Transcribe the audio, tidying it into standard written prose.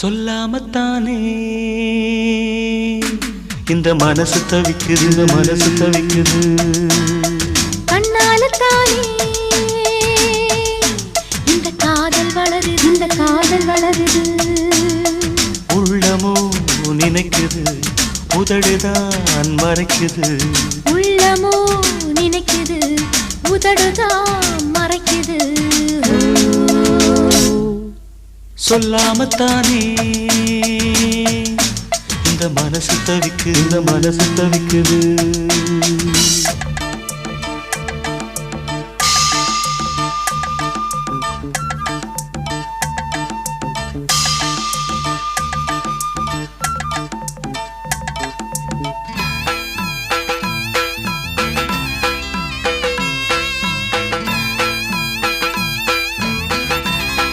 சொல்லாமத்தானே இந்த மனசு தவிக்குது, இந்த மனசு தவிக்குது. கண்ணால தானே இந்த காதல் வளருது, இந்த காதல் வளருது. உள்ளமோ நினைக்குது, உதடுதான் மறைக்குது. உள்ளமோ நினைக்குது, உதடுதான் மறைக்குது. சொல்லாமத்தானே இந்த மனசு தவிக்குது, இந்த மனசு தவிக்குது.